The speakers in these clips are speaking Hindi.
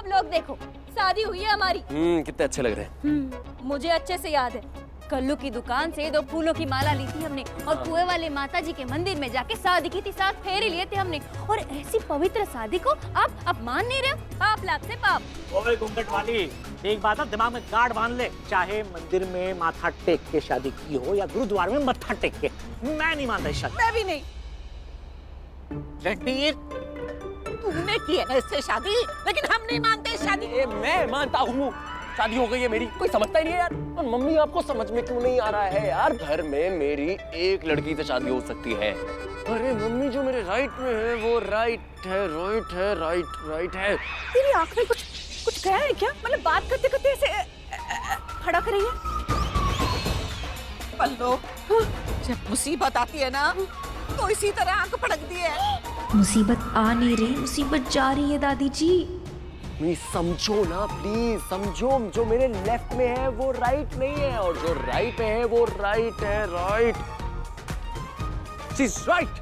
अब लोग देखो, शादी हुई है हमारी। कितने अच्छे लग रहे हैं। मुझे अच्छे से याद है, कल्लू की दुकान से 2 फूलों की माला ली थी हमने और कुएं वाले माता जी के मंदिर में जाके शादी की थी, 7 फेरे लिए थे हमने। और ऐसी पवित्र शादी को आप अपमान नहीं रहे हो? पाप लाख से पाप। ओए घूंघट वाली, एक बात है, दिमाग में गार्ड बांध ले। चाहे मंदिर में माथा टेक के शादी की हो या गुरुद्वारे में मत्था टेक के, मैं नहीं मानता इस शादी। मैं भी नहीं। रणबीर, तूने की है ना इससे शादी, लेकिन हम नहीं मानते इस शादी। मैं मानता हूँ, शादी हो गई है मेरी, कोई समझता ही नहीं है यार। और मम्मी आपको समझ में क्यों नहीं आ रहा है यार? घर में मेरी एक लड़की से शादी हो सकती है। अरे मम्मी, जो मेरे राइट में है वो राइट है, राइट है, राइट है। तेरी आंख में कुछ गया है क्या? मतलब बात करते करते ऐसे खड़ा कर रही है। पल्लो, जब मुसीबत आती है ना तो इसी तरह आंख फड़कती है। मुसीबत आ नहीं रही, मुसीबत जा रही है दादी जी। नहीं समझो ना प्लीज, समझो। जो मेरे लेफ्ट में है वो राइट नहीं है और जो राइट में है वो राइट है, राइट। She is right.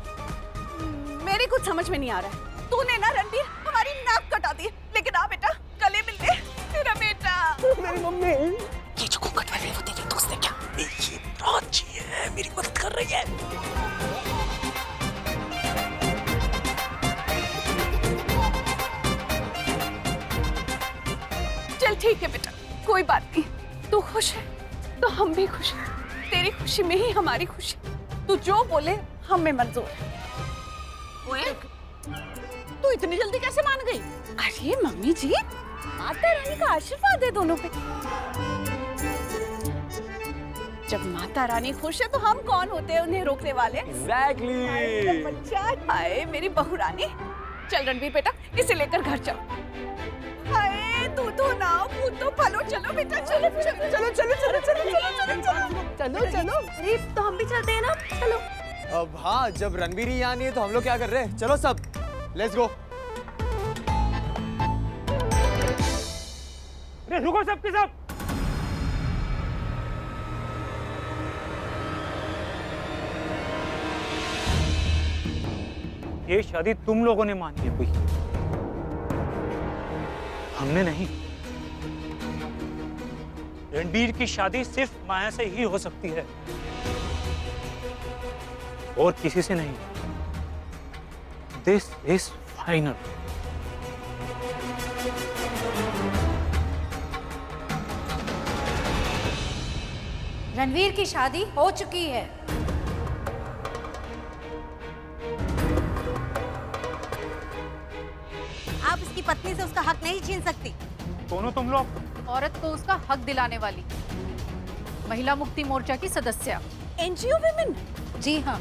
मेरे कुछ समझ में नहीं आ रहा है। तूने ना रणबीर हमारी नाक कटा दी, लेकिन आ बेटा गले मिल ले। मेरा बेटा, मेरी मम्मी। ये जो घूंघट वाली वो तेरी दोस्त है क्या? ये प्राची है, मेरी मदद कर रही है। चल ठीक है बेटा, कोई बात नहीं। तू खुश है तो हम भी खुश हैं। तेरी खुशी में ही हमारी खुशी। तू जो बोले हम में मंजूर है। ओए, तू इतनी जल्दी कैसे मान गई? अरे मम्मी जी, माता रानी का आशीर्वाद है दोनों पे। जब माता रानी खुश है तो हम कौन होते हैं उन्हें रोकने वाले? एग्जैक्टली। बच्चा, हाय मेरी बहू रानी। चल रणबीर बेटा, इसे लेकर घर चलो। हाय तू तो नाव कूद तो फलो। चलो बेटा, चलो चलो चलो चलो चलो चलो चलो चलो चलो। अरे तो हम भी चलते हैं ना, चलो। अब हाँ, जब रणबीर ही यहाँ नहीं है तो हम लोग क्या कर रहे हैं? चलो सब, लेट्स गो। रुको सबके सब। ये शादी तुम लोगों ने मानी है कोई, हमने नहीं। रणबीर की शादी सिर्फ माया से ही हो सकती है और किसी से नहीं। This is final. रणवीर की शादी हो चुकी है। आप इसकी पत्नी से उसका हक नहीं छीन सकती। दोनों तुम लोग। औरत को उसका हक दिलाने वाली महिला मुक्ति मोर्चा की सदस्य। NGO women? जी हाँ।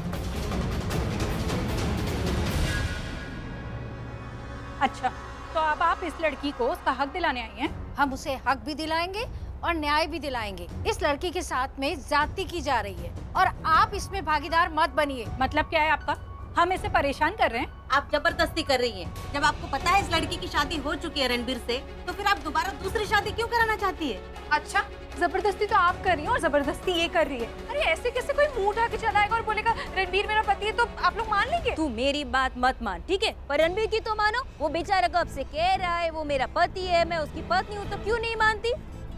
अच्छा, तो अब आप इस लड़की को उसका हक दिलाने आई हैं? हम उसे हक भी दिलाएंगे और न्याय भी दिलाएंगे। इस लड़की के साथ में जाति की जा रही है और आप इसमें भागीदार मत बनिए। मतलब क्या है आपका? हम इसे परेशान कर रहे हैं? आप जबरदस्ती कर रही हैं। जब आपको पता है इस लड़की की शादी हो चुकी है रणबीर से, तो फिर आप दोबारा दूसरी शादी क्यों कराना चाहती है? अच्छा, जबरदस्ती तो आप कर रही हैं और जबरदस्ती ये कर रही है। अरे ऐसे कैसे कोई मुंह उठा के चलाएगा और बोलेगा रणबीर मेरा पति है, तो आप लोग मान लेंगे? तू मेरी बात मत मान, ठीक है? पर रणबीर की तो मानो। वो बेचारा कब से कह रहा है वो मेरा पति है, मैं उसकी पत्नी हूँ, तो क्यों नहीं मानती?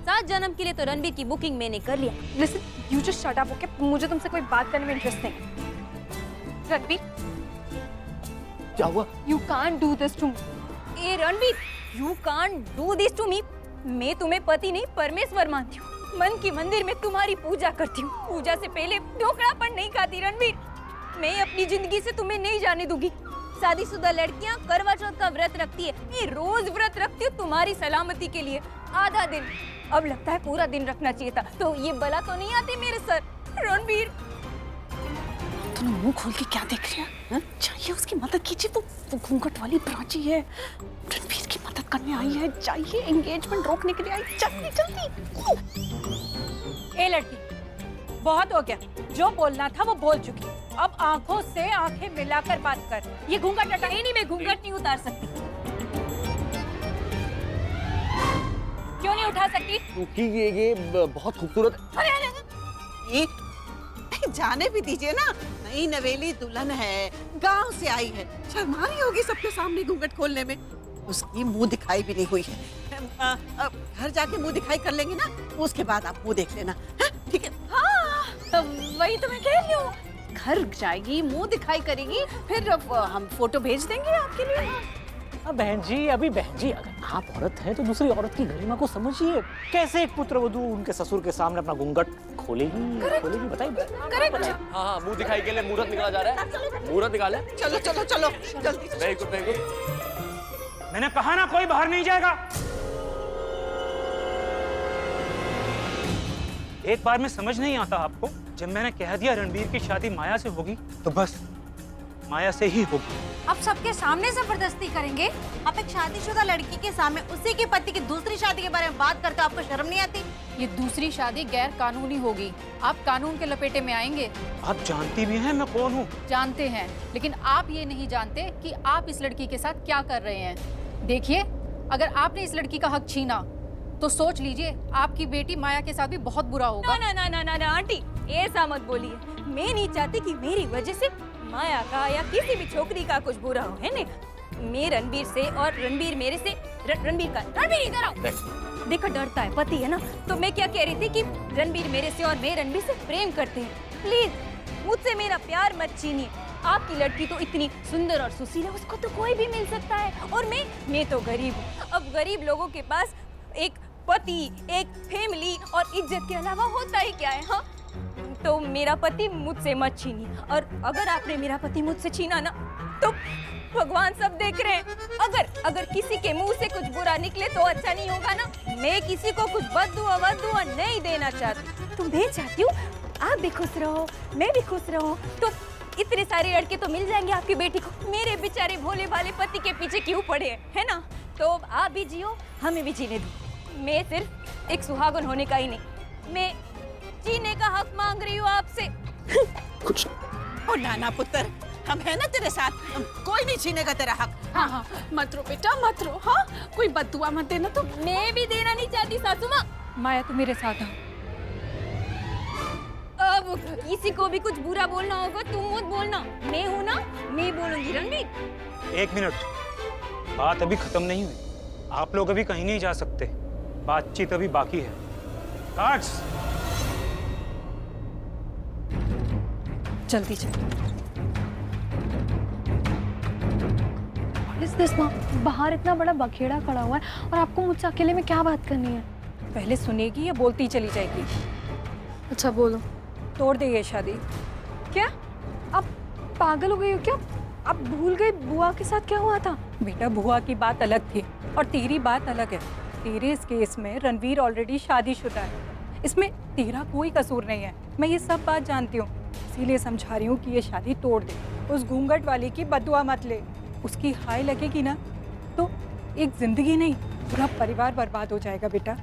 7 जन्म के लिए तो रणबीर की बुकिंग मैंने कर लिया। Listen, you just shut up, okay? मुझे तुमसे कोई बात करने में इंटरेस्ट नहीं। रणबीर, क्या हुआ? you can't do this to me. A Ranbir, you can't do this to me. मैं तुम्हें पति नहीं परमेश्वर मानती हूँ। मन की मंदिर में तुम्हारी पूजा करती हूँ। पूजा से पहले ढोकड़ापन नहीं खाती रणबीर। मैं अपनी जिंदगी से तुम्हें नहीं जाने दूंगी। शादीशुदा लड़कियाँ करवा चौथ का व्रत रखती है, मैं रोज व्रत रखती हूँ तुम्हारी सलामती के लिए। आधा दिन, अब लगता है पूरा दिन रखना चाहिए था। तो ये बला तो नहीं आती मेरे सर। रणबीर, तूने मुंह खोल के क्या देख रही है? चाहिए उसकी मदद कीजिए। वो घूंघट वाली प्राची है, रणबीर की मदद करने आई है। चाहिए एंगेजमेंट रोकने के लिए आई। जल्दी जल्दी। ए लड़की, बहुत हो गया। जो बोलना था वो बोल चुकी। अब आंखों से आंखें मिलाकर बात कर। ये घूंघट हटा। नहीं, मैं घूंघट नहीं उतार सकती। क्यों नहीं उठा सकती? क्योंकि ये बहुत खूबसूरत। ये जाने भी दीजिए ना। नई नवेली दुल्हन है, गांव से आई है, शर्मा रही होगी सबके सामने घूंघट खोलने में। उसकी मुंह दिखाई भी नहीं हुई है। घर जाके मुंह दिखाई कर लेंगे ना, उसके बाद आप मुंह देख लेना, है? ठीक है? हाँ, वही तो मैं कह रही हूँ। घर जाएगी, मुंह दिखाई करेगी, फिर हम फोटो भेज देंगे आपके लिए। अब बहन जी, अभी बहन जी, अगर आप औरत हैं तो दूसरी औरत की गरिमा को समझिए। कैसे एक पुत्रवधू उनके ससुर के सामने अपना घूंघट खोलेगी बताइए। करेक्ट। हाँ, मुंह दिखाई के लिए मुहूर्त निकाला जा रहा है। मुहूर्त निकाले। चलो चलो चलो जल्दी। Very good, very good. मैंने कहा ना, कोई बाहर नहीं जाएगा। एक बार में समझ नहीं आता आपको, जब मैंने कह दिया रणबीर की शादी माया से होगी तो बस माया से ही होगी। अब सबके सामने जबरदस्ती करेंगे? आप एक शादीशुदा लड़की के सामने उसी के पति की दूसरी शादी के बारे में बात करते हो, आपको शर्म नहीं आती? ये दूसरी शादी गैर कानूनी होगी, आप कानून के लपेटे में आएंगे। आप जानती भी हैं मैं कौन हूँ। जानते हैं, लेकिन आप ये नहीं जानते कि आप इस लड़की के साथ क्या कर रहे हैं। देखिए, अगर आपने इस लड़की का हक छीना तो सोच लीजिए आपकी बेटी माया के साथ भी बहुत बुरा होगा। ना ना ना ना ना आंटी, ऐसा मत बोलिए। मैं नहीं चाहती कि मेरी वजह से माया का या किसी भी छोकरी का कुछ बुरा हो, है ना? मैं रणबीर से और रणबीर मेरे से रणबीर इधर आओ। देखो डरता है, पति है ना। तो मैं क्या कह रही थी कि रणबीर मेरे से और मैं रणबीर से प्रेम करते हैं। प्लीज मुझसे मेरा प्यार मत छीनिए। आपकी लड़की तो इतनी सुंदर और सुशील है, उसको तो कोई भी मिल सकता है। और मैं तो गरीब हूँ। अब गरीब लोगों के पास एक पति, एक फैमिली और इज्जत के अलावा होता ही क्या है? हाँ, तो मेरा पति मुझसे मत छीनिए। और अगर आपने मेरा पति मुझसे छीना ना, तो भगवान सब देख रहे हैं। अगर किसी के मुंह से कुछ बुरा निकले तो अच्छा नहीं होगा ना। मैं किसी को कुछ बद्दुआ नहीं देना चाहती। तो मैं चाहती हूँ आप भी खुश रहो, मैं भी खुश रहूं। तो इतने सारे लड़के तो मिल जाएंगे आपकी बेटी को। मेरे बेचारे भोले भाले पति के पीछे क्यों पड़े हैं, है ना? तो आप भी जियो, हमें भी जीने दो। मैं सिर्फ एक सुहागन होने का ही नहीं, मैं जीने का हक मांग रही हूँ आपसे। कुछ ओ नाना पुत्र, हम है ना तेरे साथ, कोई नहीं छीनेगा तेरा हक। हाँ हाँ, मत रो बेटा, मत रो। हाँ, कोई बद्दुआ मत देना। तो मैं भी देना नहीं चाहती सासू माँ। माया तो मेरे साथ है। अब किसी को भी कुछ बुरा बोलना होगा तुम मत बोलना, मैं हूँ ना, मैं बोलूंगी। रणबीर, एक मिनट, बात अभी खत्म नहीं हुई। आप लोग अभी कहीं नहीं जा सकते, बातचीत अभी बाकी है। कार्ड्स जल्दी चलो। इस दिस माँ, बाहर इतना बड़ा बखेड़ा खड़ा हुआ है और आपको मुझसे अकेले में क्या बात करनी है? पहले सुनेगी या बोलती चली जाएगी? अच्छा बोलो। तोड़ दे ये शादी। क्या आप पागल हो गई हो क्या? आप भूल गई बुआ के साथ क्या हुआ था? बेटा, बुआ की बात अलग थी और तेरी बात अलग है। तेरे इस केस में रणवीर ऑलरेडी शादीशुदा है, इसमें तेरा कोई कसूर नहीं है। मैं ये सब बात जानती हूँ, इसीलिए समझा रही हूँ कि ये शादी तोड़ दे। उस घूंघट वाली की बद्दुआ मत ले। उसकी हाय लगेगी ना तो एक जिंदगी नहीं, पूरा परिवार बर्बाद हो जाएगा। बेटा,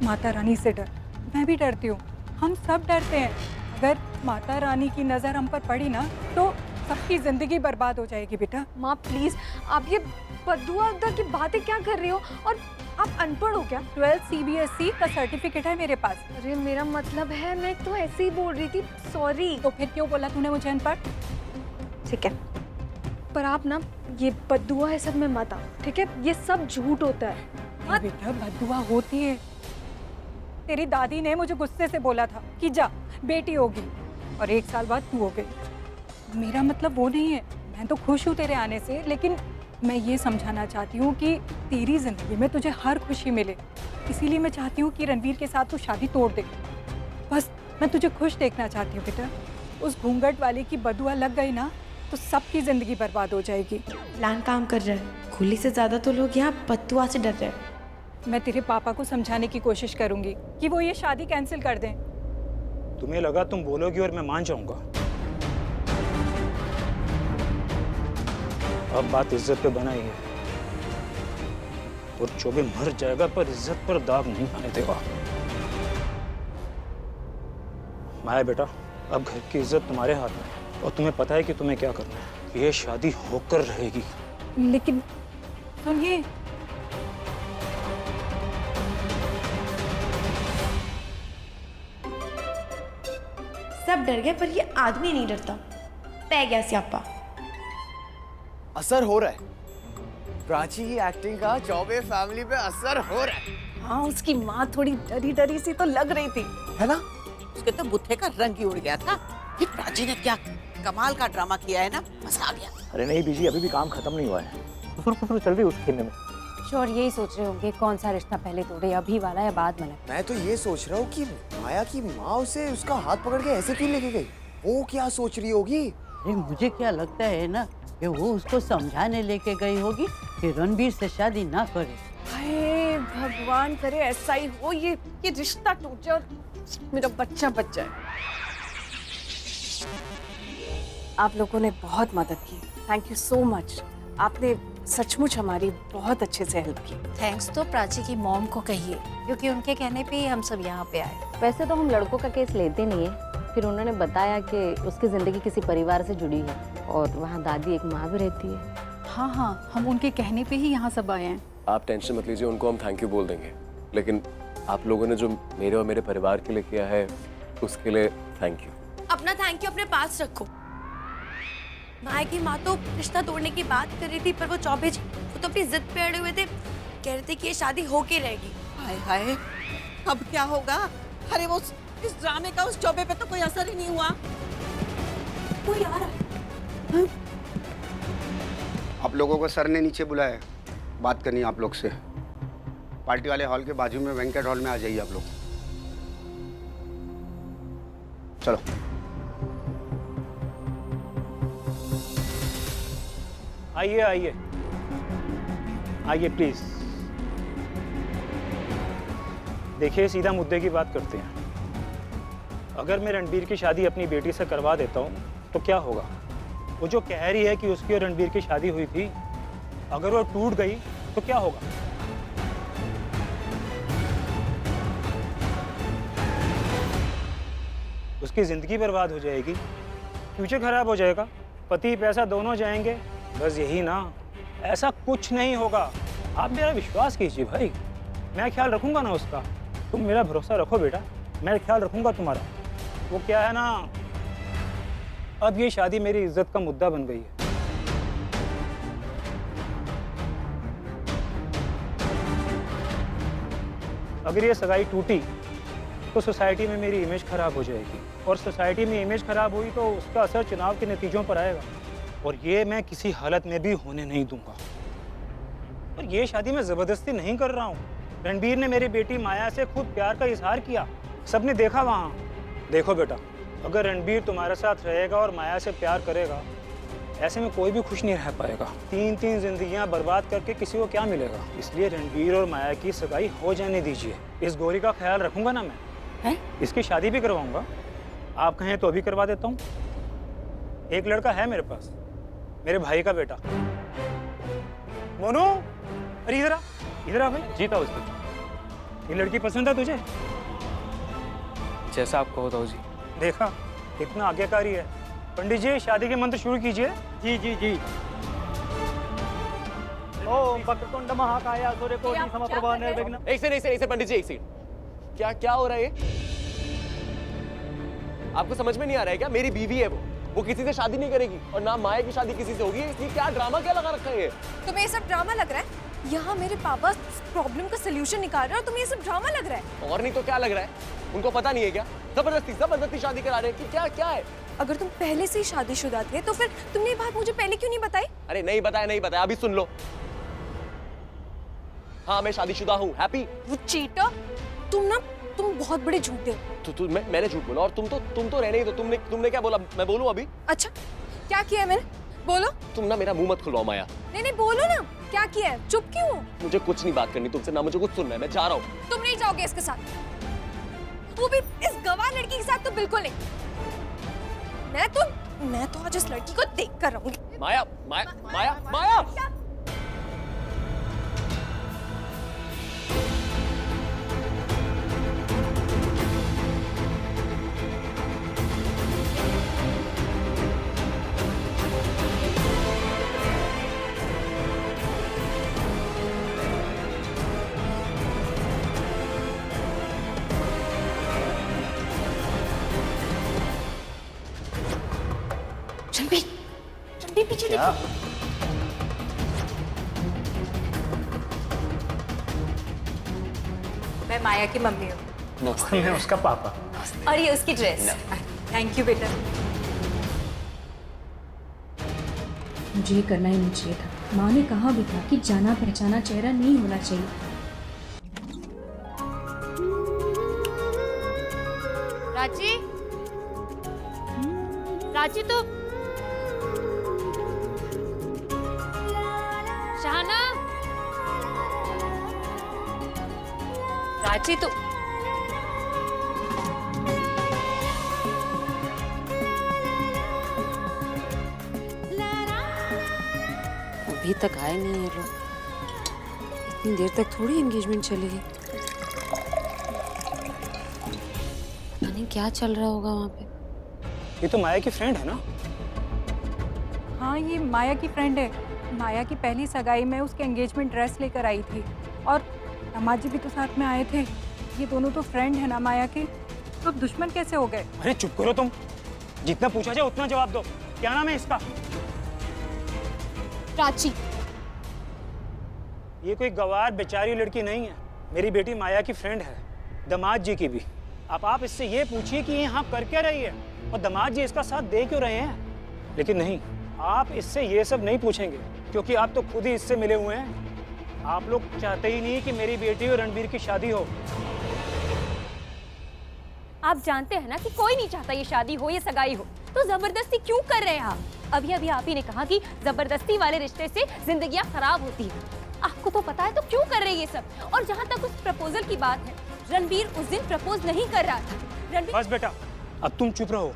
माता रानी से डर, मैं भी डरती हूँ, हम सब डरते हैं। अगर माता रानी की नज़र हम पर पड़ी ना तो सबकी जिंदगी बर्बाद हो जाएगी। बेटा माँ प्लीज, आप ये बद्दुआ की बातें क्या कर रही हो? और आप अनपढ़ हो क्या? 12 CBSE का सर्टिफिकेट है मेरे पास। अरे मेरा मतलब है, मैं तो ऐसे ही बोल रही थी, सॉरी। तो फिर क्यों बोला तूने मुझे अनपढ़? ठीक है, पर आप ना ये बद्दुआ है सब में मत आओ, ठीक है? ये सब झूठ होता है। बेटा, बद्दुआ होती है। तेरी दादी ने मुझे गुस्से से बोला था कि जा बेटी होगी, और 1 साल बाद तू हो गई। मेरा मतलब वो नहीं है, मैं तो खुश हूँ तेरे आने से, लेकिन मैं ये समझाना चाहती हूँ कि तेरी जिंदगी में तुझे हर खुशी मिले। इसीलिए मैं चाहती हूँ कि रणवीर के साथ तू शादी तोड़ दे। बस मैं तुझे खुश देखना चाहती हूँ बेटा। उस घूंघट वाले की बदुआ लग गई ना तो सबकी जिंदगी बर्बाद हो जाएगी। प्लान काम कर रहा है, गोली से ज्यादा तो लोग यहाँ बद्दुआ से डर रहे हैं। मैं तेरे पापा को समझाने की कोशिश करूंगी कि वो ये शादी कैंसिल कर दें। तुम्हें लगा तुम बोलोगी और मैं मान जाऊंगा? अब बात इज्जत पे बनाई है, और जो भी मर जाएगा पर इज्जत पर दाग नहीं आने देगा। माया बेटा, अब घर की इज्जत तुम्हारे हाथ में है, और तुम्हें पता है कि तुम्हें क्या करना है। ये शादी होकर रहेगी। लेकिन सुनिए, सब डर गए पर ये आदमी नहीं डरता। पै गया स्यापा। असर हो रहा है, प्राची की एक्टिंग का चौबे फैमिली पे असर हो रहा है। हाँ, उसकी माँ थोड़ी डरी डरी सी तो लग रही थी, है ना? उसके तो बुत्थे का रंग ही उड़ गया था। ये प्राची ने क्या कमाल का ड्रामा किया है ना, मजा आ गया। अरे नहीं बीजी, अभी भी काम खत्म नहीं हुआ है। खुसुर चल रही है उस खेलने में। श्योर यही सोच रहे होंगे कौन सा रिश्ता पहले तोड़े, अभी वाला या बाद वाला। मैं तो ये सोच रहा हूँ कि माया की माँ उसे उसका हाथ पकड़ के ऐसे क्यों लेके गई? वो क्या सोच रही होगी? अरे मुझे क्या लगता है ना कि वो उसको समझाने लेके गई होगी कि रणबीर से शादी ना करे। हाय भगवान करे ऐसा ही हो, ये रिश्ता टूट जाए और मेरा बच्चा बच जाए। आप लोगों ने बहुत मदद की, थैंक यू सो मच। आपने सचमुच हमारी बहुत अच्छे से हेल्प की। थैंक्स तो प्राची की मॉम को कहिए, क्योंकि उनके कहने पे ही हम सब यहाँ पे आए। वैसे तो हम लड़कों का केस लेते नहीं है, फिर उन्होंने बताया कि उसकी जिंदगी किसी परिवार से जुड़ी है और वहाँ दादी एक माँ भी रहती है। हाँ हाँ, हम उनके कहने पे ही यहाँ सब आए हैं। आप टेंशन मत लीजिए, उनको हम थैंक यू बोल देंगे। लेकिन आप लोगों ने जो मेरे और मेरे परिवार के लिए किया है उसके लिए थैंक यू। अपना थैंक यू अपने पास रखो। माया की माँ तो रिश्ता तोड़ने की बात कर रही थी, पर वो चौबे जी वो तो अपनी जिद पे अड़े हुए थे, कह रहे थे कि ये शादी होके रहेगी। हाय हाय, अब क्या होगा? अरे वो इस ड्रामे का उस चौबे पे तो कोई असर ही नहीं हुआ। कोई आ रहा है। आप लोगों को सर ने नीचे बुलाया है, बात करनी है आप लोग से। पार्टी वाले हॉल के बाजू में वेंकट हॉल में आ जाइए आप लोग। चलो। आइए आइए आइए प्लीज। देखिए, सीधा मुद्दे की बात करते हैं। अगर मैं रणबीर की शादी अपनी बेटी से करवा देता हूँ तो क्या होगा? वो जो कह रही है कि उसकी और रणबीर की शादी हुई थी, अगर वो टूट गई तो क्या होगा? उसकी जिंदगी बर्बाद हो जाएगी, फ्यूचर खराब हो जाएगा, पति पैसा दोनों जाएंगे। बस यही ना, ऐसा कुछ नहीं होगा। आप मेरा विश्वास कीजिए भाई, मैं ख्याल रखूंगा ना उसका। तुम मेरा भरोसा रखो बेटा, मैं ख्याल रखूंगा तुम्हारा। वो क्या है ना, अब ये शादी मेरी इज्जत का मुद्दा बन गई है। अगर ये सगाई टूटी तो सोसाइटी में मेरी इमेज खराब हो जाएगी, और सोसाइटी में इमेज खराब हुई तो उसका असर चुनाव के नतीजों पर आएगा, और ये मैं किसी हालत में भी होने नहीं दूंगा। और ये शादी मैं जबरदस्ती नहीं कर रहा हूँ। रणबीर ने मेरी बेटी माया से खुद प्यार का इजहार किया, सबने देखा वहाँ। देखो बेटा, अगर रणबीर तुम्हारे साथ रहेगा और माया से प्यार करेगा, ऐसे में कोई भी खुश नहीं रह पाएगा। 3-3 जिंदगियां बर्बाद करके किसी को क्या मिलेगा? इसलिए रणबीर और माया की सगाई हो जाने दीजिए। इस गोरी का ख्याल रखूंगा ना मैं, है? इसकी शादी भी करवाऊंगा। आप कहें तो अभी करवा देता हूँ। एक लड़का है मेरे पास, मेरे भाई का बेटा। मोनू, अरे इधर आ, इधर आ भाई। जीता उसको। ये लड़की पसंद है तुझे? जैसा आप कहो ताऊ जी। देखा, इतना आज्ञाकारी है। पंडित जी, शादी के मंत्र शुरू कीजिए। जी जी जी। ओम वक्रतुंड महाकाय सूर्यकोटि समप्रभा निर्विघ्न। एक से पंडित जी, एक सेकंड। क्या हो रहा है ये? आपको समझ में नहीं आ रहा है क्या? मेरी बीवी है वो किसी से शादी नहीं करेगी, और ना माया की शादी किसी से होगी। इसलिए क्या ड्रामा क्या लगा रखा है ये? तुम्हें ये सब ड्रामा लग रहा है? यहाँ मेरे पापा प्रॉब्लम का सलूशन निकाल रहे हैं और तुम्हें ये सब ड्रामा लग रहा है? और नहीं तो क्या लग रहा है? उनको पता नहीं है क्या? जबरदस्ती शादी करा रहे हैं कि क्या है? अगर तुम पहले से ही शादीशुदा थे तो फिर तुमने ये बात मुझे पहले क्यों नहीं बताई? अरे नहीं बताया, अभी सुन लो। हाँ, मैं शादीशुदा हूँ। हैप्पी। वो चीटर, तुम बहुत बड़े झूठे हो। मैंने झूठ बोला, और तुम तो रहने ही दो। तुमने क्या बोला? मैं बोलूं अभी? अच्छा, क्या किया है मैंने? बोलो। तुम ना मेरा मुंह मत खुलवाओ माया। नहीं बोलो ना, क्या किया है? चुप क्यों हो? मुझे कुछ नहीं बात करनी तुमसे, ना मुझे कुछ सुनना है। मैं जा रहा हूँ। तुम नहीं जाओगे इसके साथ, वो भी इस गवार लड़की के साथ तो बिल्कुल नहीं। मैं तो आज इस लड़की को देख कर रहूंगी। माया, माया, माया, माया। रणबीर पीछे देखो। मैं माया की मम्मी हूँ। मैं उसका पापा। और ये उसकी ड्रेस। थैंक यू बेटा। मुझे ये करना ही नहीं चाहिए था। माँ ने कहा भी था कि जाना पहचाना चेहरा नहीं होना चाहिए। रांची, रांची तो शाहना, रांची तो अभी तक आए नहीं ये लोग। इतनी देर तक थोड़ी एंगेजमेंट चलेगी। पता नहीं क्या चल रहा होगा वहाँ पे। ये तो माया की फ्रेंड है ना? हाँ, ये माया की फ्रेंड है। माया की पहली सगाई में उसके एंगेजमेंट ड्रेस लेकर आई थी और दामाद जी भी तो साथ में आए थे। ये दोनों तो फ्रेंड है ना माया के, तो अब दुश्मन कैसे हो गए? अरे चुप करो तुम, जितना पूछा जाए उतना जवाब दो। क्या नाम है इसका? प्राची। ये कोई गवार बेचारी लड़की नहीं है, मेरी बेटी माया की फ्रेंड है, दामाद जी की भी। अब आप इससे ये पूछिए कि ये यहाँ कर क्या रही है और दामाद जी इसका साथ दे क्यों रहे हैं। लेकिन नहीं, आप इससे ये सब नहीं पूछेंगे क्योंकि आप तो खुद ही इससे मिले हुए हैं। आप लोग चाहते ही नहीं कि मेरी बेटी और रणबीर की शादी हो। आप जानते हैं ना कि कोई नहीं चाहता ये शादी हो, ये सगाई हो, तो जबरदस्ती क्यों कर रहे हैं आप? अभी अभी आप ही ने कहा कि जबरदस्ती वाले रिश्ते से जिंदगियां खराब होती हैं। आपको तो पता है तो क्यों कर रहे हैं ये सब? और जहाँ तक उस प्रपोजल की बात है, रणबीर उस दिन प्रपोज नहीं कर रहा था। बस बेटा, अब तुम चुप रहो।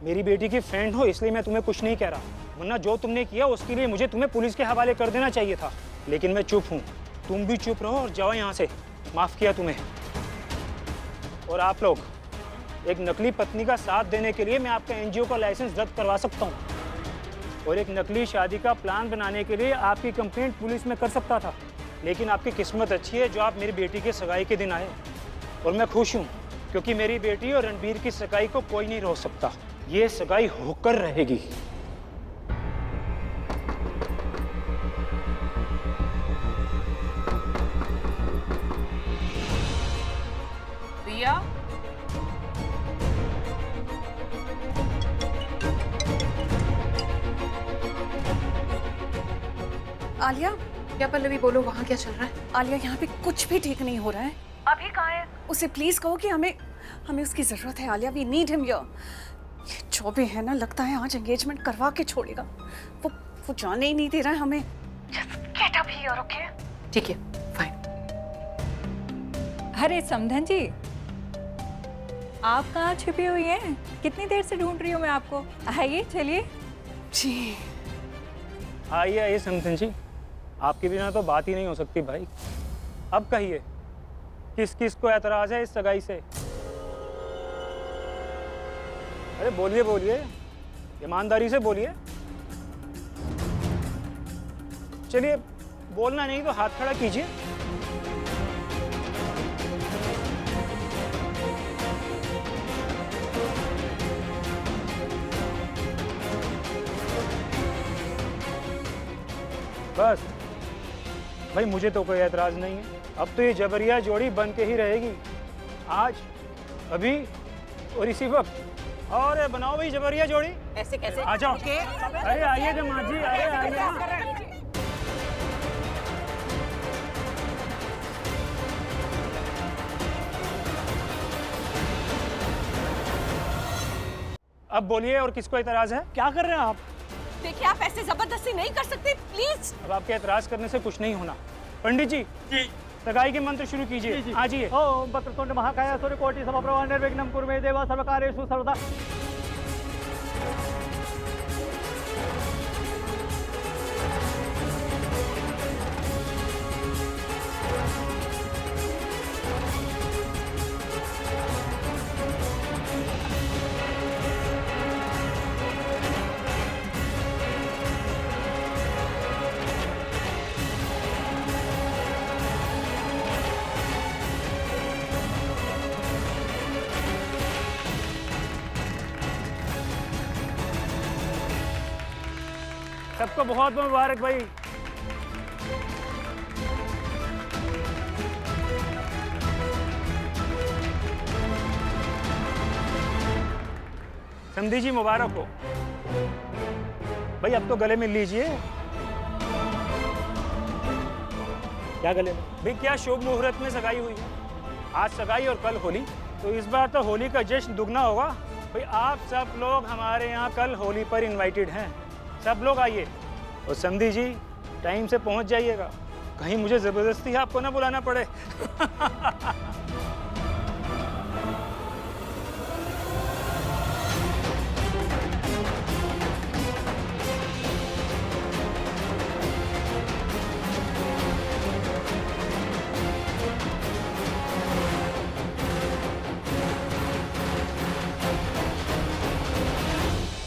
मेरी बेटी की फ्रेंड हो इसलिए मैं तुम्हें कुछ नहीं कह रहा, वरना जो तुमने किया उसके लिए मुझे तुम्हें पुलिस के हवाले कर देना चाहिए था। लेकिन मैं चुप हूँ, तुम भी चुप रहो और जाओ यहाँ से। माफ किया तुम्हें। और आप लोग, एक नकली पत्नी का साथ देने के लिए मैं आपका एनजीओ का लाइसेंस रद्द करवा सकता हूँ और एक नकली शादी का प्लान बनाने के लिए आपकी कंप्लेंट पुलिस में कर सकता था। लेकिन आपकी किस्मत अच्छी है जो आप मेरी बेटी के सगाई के दिन आए, और मैं खुश हूँ क्योंकि मेरी बेटी और रणबीर की सगाई को कोई नहीं रोक सकता। ये सगाई होकर रहेगी। प्रिया, आलिया, क्या पल्लवी बोलो, वहाँ क्या चल रहा है? आलिया, यहाँ पे कुछ भी ठीक नहीं हो रहा है। अभी कहाँ है? उसे प्लीज कहो कि हमें उसकी जरूरत है। Alia, we need him here. ये जो भी है ना, लगता है आज एंगेजमेंट करवा के छोड़ेगा। वो जाने ही नहीं दे रहा है हमें। Just get up here, okay? ठीक है, फाइन। अरे समधन जी, आप कहाँ छुपी हुई हैं? कितनी देर से ढूंढ रही हूँ मैं आपको। आइए, चलिए। जी आइए आइए समधन जी, आपके बिना तो बात ही नहीं हो सकती भाई। अब कहिए, किस किस को एतराज है इस सगाई से? अरे बोलिए बोलिए, ईमानदारी से बोलिए। चलिए, बोलना नहीं तो हाथ खड़ा कीजिए। बस भाई, मुझे तो कोई एतराज नहीं है। अब तो ये जबरिया जोड़ी बन के ही रहेगी, आज, अभी और इसी वक्त। और बनाओ भाई जबरिया जोड़ी। ऐसे कैसे? आ जाओ। अरे आइए दामाद जी, अरे आइए। अब बोलिए, और किसको एतराज है? क्या कर रहे हैं आप? देखिए, आप ऐसे जबरदस्ती नहीं कर सकते, प्लीज। अब आपके एतराज करने से कुछ नहीं होना। पंडित जी, सगाई के मंत्र शुरू कीजिए। आ जाइए। ओम वक्रतुंड महाकाय सूर्यकोटि समप्रभा निर्विघ्नं कुरु मे देव सर्वकार्येषु सर्वदा। सबको बहुत मुबारक भाई। समधी जी मुबारक हो। भाई अब तो गले मिल लीजिए। क्या गले में? भाई क्या शुभ मुहूर्त में सगाई हुई है। आज सगाई और कल होली, तो इस बार तो होली का जश्न दुगना होगा। भाई आप सब लोग हमारे यहाँ कल होली पर इनवाइटेड हैं। सब लोग आइए और समधी जी टाइम से पहुँच जाइएगा, कहीं मुझे ज़बरदस्ती आपको ना बुलाना पड़े।